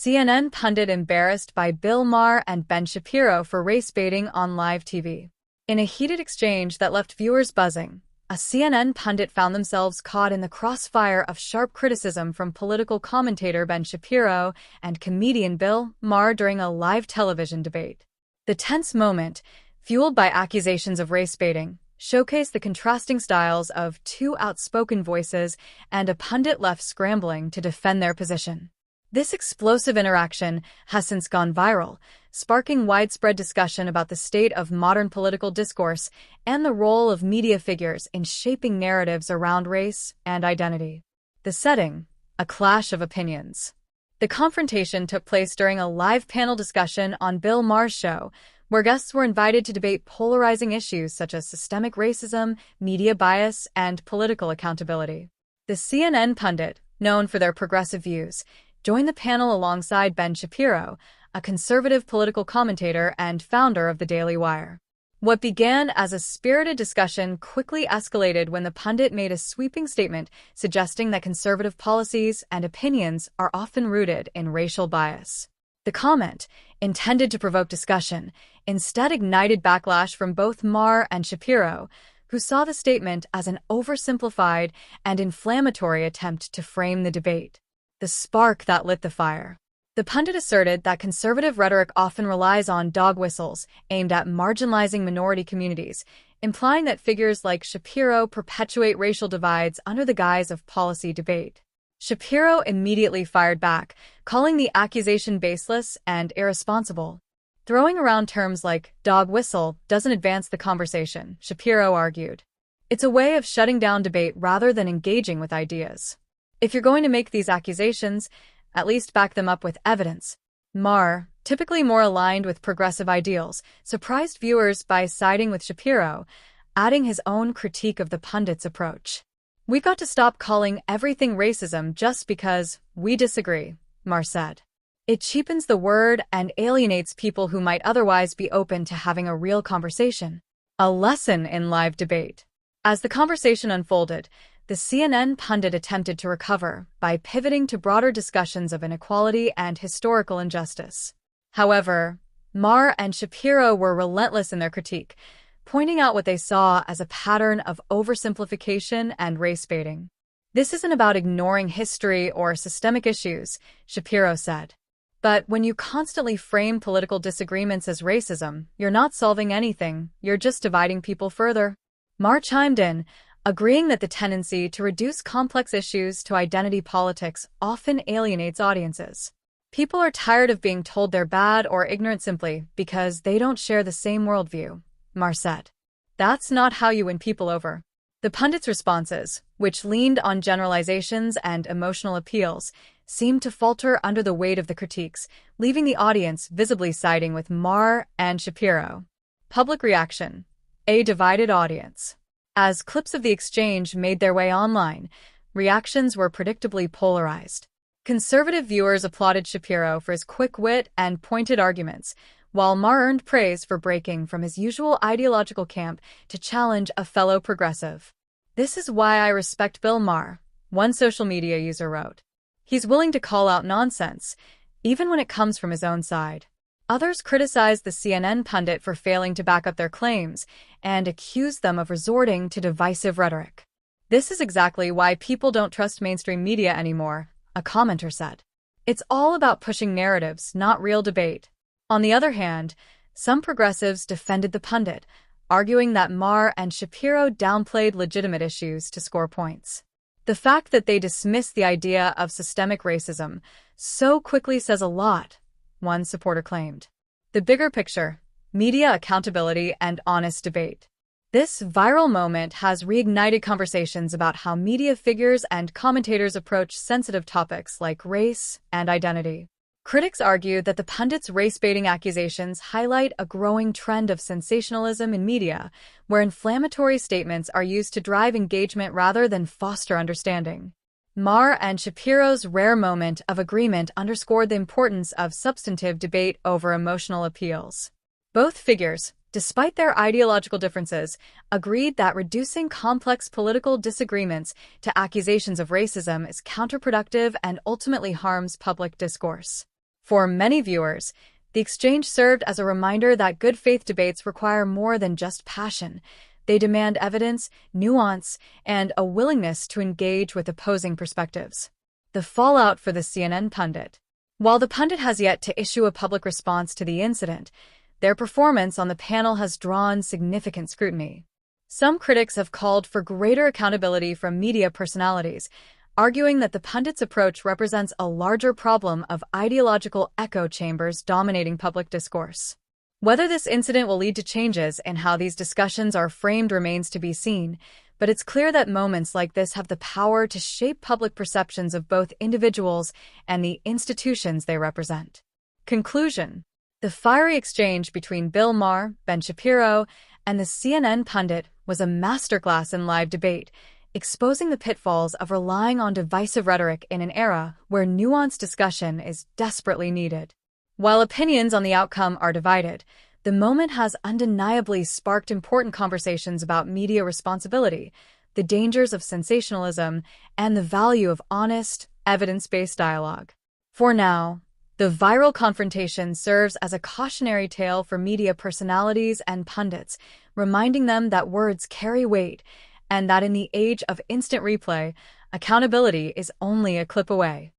CNN pundit embarrassed by Bill Maher and Ben Shapiro for race baiting on live TV. In a heated exchange that left viewers buzzing, a CNN pundit found themselves caught in the crossfire of sharp criticism from political commentator Ben Shapiro and comedian Bill Maher during a live television debate. The tense moment, fueled by accusations of race baiting, showcased the contrasting styles of two outspoken voices and a pundit left scrambling to defend their position. This explosive interaction has since gone viral, sparking widespread discussion about the state of modern political discourse and the role of media figures in shaping narratives around race and identity. The setting: a clash of opinions. The confrontation took place during a live panel discussion on Bill Maher's show, where guests were invited to debate polarizing issues such as systemic racism, media bias, and political accountability. The CNN pundit, known for their progressive views, joined the panel alongside Ben Shapiro, a conservative political commentator and founder of the Daily Wire. What began as a spirited discussion quickly escalated when the pundit made a sweeping statement suggesting that conservative policies and opinions are often rooted in racial bias. The comment, intended to provoke discussion, instead ignited backlash from both Maher and Shapiro, who saw the statement as an oversimplified and inflammatory attempt to frame the debate. The spark that lit the fire. The pundit asserted that conservative rhetoric often relies on dog whistles aimed at marginalizing minority communities, implying that figures like Shapiro perpetuate racial divides under the guise of policy debate. Shapiro immediately fired back, calling the accusation baseless and irresponsible. Throwing around terms like dog whistle doesn't advance the conversation, Shapiro argued. It's a way of shutting down debate rather than engaging with ideas. If you're going to make these accusations, at least back them up with evidence. Maher, typically more aligned with progressive ideals, surprised viewers by siding with Shapiro, adding his own critique of the pundit's approach. "We've got to stop calling everything racism just because we disagree," Maher said. "It cheapens the word and alienates people who might otherwise be open to having a real conversation." A lesson in live debate. As the conversation unfolded, the CNN pundit attempted to recover by pivoting to broader discussions of inequality and historical injustice. However, Maher and Shapiro were relentless in their critique, pointing out what they saw as a pattern of oversimplification and race baiting. "This isn't about ignoring history or systemic issues," Shapiro said. "But when you constantly frame political disagreements as racism, you're not solving anything, you're just dividing people further." Maher chimed in, agreeing that the tendency to reduce complex issues to identity politics often alienates audiences. "People are tired of being told they're bad or ignorant simply because they don't share the same worldview," Maher said. "That's not how you win people over." The pundit's responses, which leaned on generalizations and emotional appeals, seemed to falter under the weight of the critiques, leaving the audience visibly siding with Maher and Shapiro. Public reaction. A divided audience. As clips of the exchange made their way online, reactions were predictably polarized. Conservative viewers applauded Shapiro for his quick wit and pointed arguments, while Maher earned praise for breaking from his usual ideological camp to challenge a fellow progressive. "This is why I respect Bill Maher," one social media user wrote. "He's willing to call out nonsense, even when it comes from his own side." Others criticized the CNN pundit for failing to back up their claims and accused them of resorting to divisive rhetoric. "This is exactly why people don't trust mainstream media anymore," a commenter said. "It's all about pushing narratives, not real debate." On the other hand, some progressives defended the pundit, arguing that Maher and Shapiro downplayed legitimate issues to score points. "The fact that they dismissed the idea of systemic racism so quickly says a lot," one supporter claimed. The bigger picture: media accountability and honest debate. This viral moment has reignited conversations about how media figures and commentators approach sensitive topics like race and identity. Critics argue that the pundit's race-baiting accusations highlight a growing trend of sensationalism in media, where inflammatory statements are used to drive engagement rather than foster understanding. Maher and Shapiro's rare moment of agreement underscored the importance of substantive debate over emotional appeals. Both figures, despite their ideological differences, agreed that reducing complex political disagreements to accusations of racism is counterproductive and ultimately harms public discourse. For many viewers, the exchange served as a reminder that good faith debates require more than just passion. They demand evidence, nuance, and a willingness to engage with opposing perspectives. The fallout for the CNN pundit. While the pundit has yet to issue a public response to the incident, their performance on the panel has drawn significant scrutiny. Some critics have called for greater accountability from media personalities, arguing that the pundit's approach represents a larger problem of ideological echo chambers dominating public discourse. Whether this incident will lead to changes in how these discussions are framed remains to be seen, but it's clear that moments like this have the power to shape public perceptions of both individuals and the institutions they represent. Conclusion. The fiery exchange between Bill Maher, Ben Shapiro, and the CNN pundit was a masterclass in live debate, exposing the pitfalls of relying on divisive rhetoric in an era where nuanced discussion is desperately needed. While opinions on the outcome are divided, the moment has undeniably sparked important conversations about media responsibility, the dangers of sensationalism, and the value of honest, evidence-based dialogue. For now, the viral confrontation serves as a cautionary tale for media personalities and pundits, reminding them that words carry weight and that in the age of instant replay, accountability is only a clip away.